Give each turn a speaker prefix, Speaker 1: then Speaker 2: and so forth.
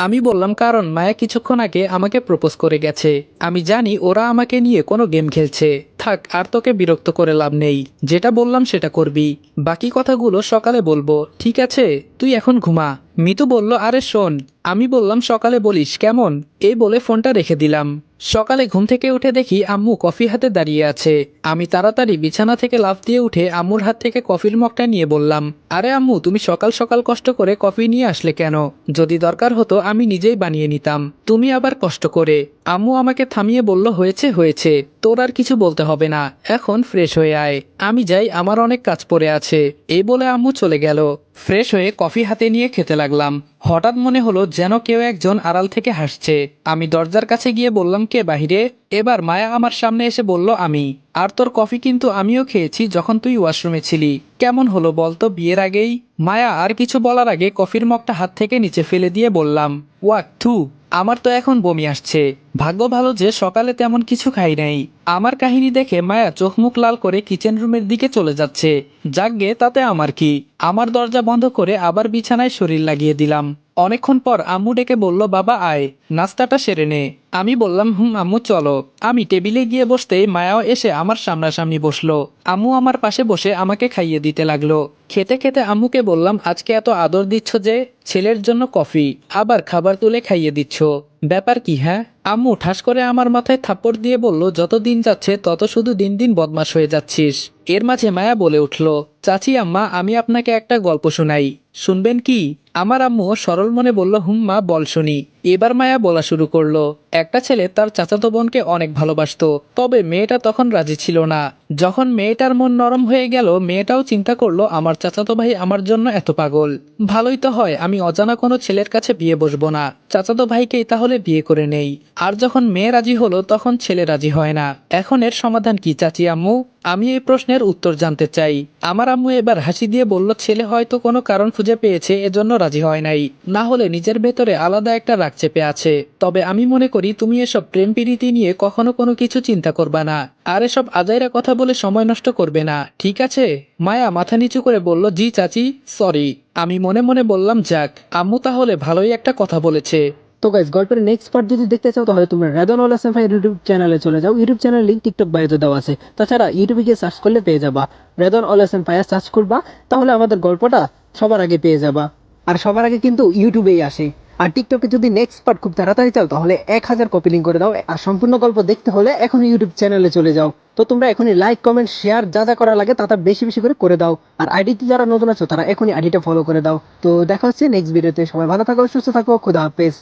Speaker 1: আমি বললাম কারণ মায়া কিছুক্ষণ আগে আমাকে প্রপোজ করে গেছে। আমি জানি ওরা আমাকে নিয়ে কোনো গেম খেলছে। থাক, আর তোকে বিরক্ত করে লাভ নেই। যেটা বললাম সেটা করবি। বাকি কথাগুলো সকালে বলবো, ঠিক আছে? তুই এখন ঘুমা। মিতু বলল, আরে শোন। আমি বললাম, সকালে বলিস কেমন? এই বলে ফোনটা রেখে দিলাম। সকালে ঘুম থেকে উঠে দেখি আম্মু কফি হাতে দাঁড়িয়ে আছে। আমি তাড়াতাড়ি বিছানা থেকে লাফ দিয়ে উঠে আম্মুর হাত থেকে কফির মগটা নিয়ে বললাম, আরে আম্মু, তুমি সকাল সকাল কষ্ট করে কফি নিয়ে আসলে কেন? যদি দরকার হতো আমি নিজেই বানিয়ে নিতাম, তুমি আবার কষ্ট করে। আম্মু আমাকে থামিয়ে বলল, হয়েছে হয়েছে, তোর আর কিছু বলতে হবে না। এখন ফ্রেশ হয়ে আয়, আমি যাই, আমার অনেক কাজ পড়ে আছে। এই বলে আম্মু চলে গেল। ফ্রেশ হয়ে কফি হাতে নিয়ে খেতে লাগলাম। হঠাৎ মনে হলো যেন কেউ একজন আড়াল থেকে হাসছে। আমি দরজার কাছে গিয়ে বললাম, কে বাহিরে? এবার মায়া আমার সামনে এসে বলল, আমি। আর তোর কফি কিন্তু আমিও খেয়েছি যখন তুই ওয়াশরুমে ছিলি। কেমন হলো বলতো বিয়ের আগেই? মায়া আর কিছু বলার আগে কফির মগটা হাত থেকে নিচে ফেলে দিয়ে বললাম, ওয়াক থু, আমার তো এখন বমি আসছে। ভাগ্য ভালো যে সকালে তেমন কিছু খাই নাই। আমার কাহিনী দেখে মায়া চোখ মুখ লাল করে কিচেন রুমের দিকে চলে যাচ্ছে। যাকগে, তাতে আমার কি। আমার দরজা বন্ধ করে আবার বিছানায় শরীর লাগিয়ে দিলাম। অনেকক্ষণ পর আম্মু ডেকে বলল, বাবা আয়, নাস্তাটা সেরে নে। আমি বললাম, আম্মু চলো। আমি টেবিলে গিয়ে বসতেই মায়াও এসে আমার সামনাসামনি বসলো। আম্মু আমার পাশে বসে আমাকে খাইয়ে দিতে লাগলো। খেতে খেতে আম্মুকে বললাম, আজকে এত আদর দিচ্ছ যে? ছেলের জন্য কফি, আবার খাবার তুলে খাইয়ে দিচ্ছ, ব্যাপার কি হ্যাঁ? আম্মু ঠাস করে আমার মাথায় থাপ্পড় দিয়ে বলল, যত দিন যাচ্ছে তত শুধু দিন দিন বদমাশ হয়ে যাচ্ছিস। এর মাঝে মায়া বলে উঠল, চাচি আম্মা, আমি আপনাকে একটা গল্প শোনাই, শুনবেন কি? আমার আম্মু সরল মনে বলল, মা বল শুনি। এবার মায়া বলা শুরু করলো। একটা ছেলে তার চাচাতো বোনকে অনেক ভালোবাসতো, তবে মেয়েটা তখন রাজি ছিল না। যখন মেয়েটার মন নরম হয়ে গেল, মেয়েটাও চিন্তা করলো, আমার চাচাতো ভাই আমার জন্য এত পাগল, ভালোই তো হয় আমি অজানা কোনো ছেলের কাছে বিয়ে বসবো না, চাচাতো ভাইকেই তাহলে বিয়ে করে নেই। আর যখন মেয়ে রাজি হলো তখন ছেলে রাজি হয় না। এখন এর সমাধান কি চাচি আম্মু? আমি এই প্রশ্নের উত্তর জানতে চাই। আমার আম্মু এবার হাসি দিয়ে বলল, ছেলে হয়তো কোনো কারণ খুঁজে পেয়েছে, এজন্য রাজি হয় নাই, না হলে নিজের ভেতরে আলাদা একটা রাগ চেপে আছে। তবে আমি মনে করি তুমি এসব প্রেম প্রীতি নিয়ে কখনো কোনো কিছু চিন্তা করবা না, আর এসব আজাইরা কথা বলে সময় নষ্ট করবে না, ঠিক আছে? মায়া মাথা নিচু করে বলল, জি চাচি, সরি। আমি মনে মনে বললাম, যাক, আম্মু তাহলে ভালোই একটা কথা বলেছে।
Speaker 2: তো গাইস, গল্পের নেক্সট পার্ট যদি দেখতে চাও তাহলে তোমরা রেদন হাসান ভাই ইউটিউব চ্যানেলে চলে যাও। ইউটিউব চ্যানেল লিংক টিকটক বায়োতে দেওয়া আছে। তাছাড়া ইউটিউবে গিয়ে সার্চ করলে পেয়ে যাবা, রেদন হাসান ভাইয়া সার্চ করবা, তাহলে আমাদের গল্পটা সবার আগে পেয়ে যাবা। আর সবার আগে কিন্তু ইউটিউবেই আসে। আর টিকটকে যদি নেক্সট পার্ট খুব তাড়াতাড়ি চাও তাহলে 1000 কপি লিঙ্ক করে দাও। আর সম্পূর্ণ গল্প দেখতে হলে এখন ইউটিউব চ্যানেলে চলে যাও। তো তোমরা এখনই লাইক কমেন্ট শেয়ার যা যা করা লাগে তা তা বেশি বেশি করে দাও। আর আইডিতে যারা নতুন আছো তারা এখনই আইডিটা ফলো করে দাও। তো দেখা হচ্ছে নেক্সট ভিডিওতে। সবাই ভালো থাকো, সুস্থ থাকো, খুদা হাফেজ।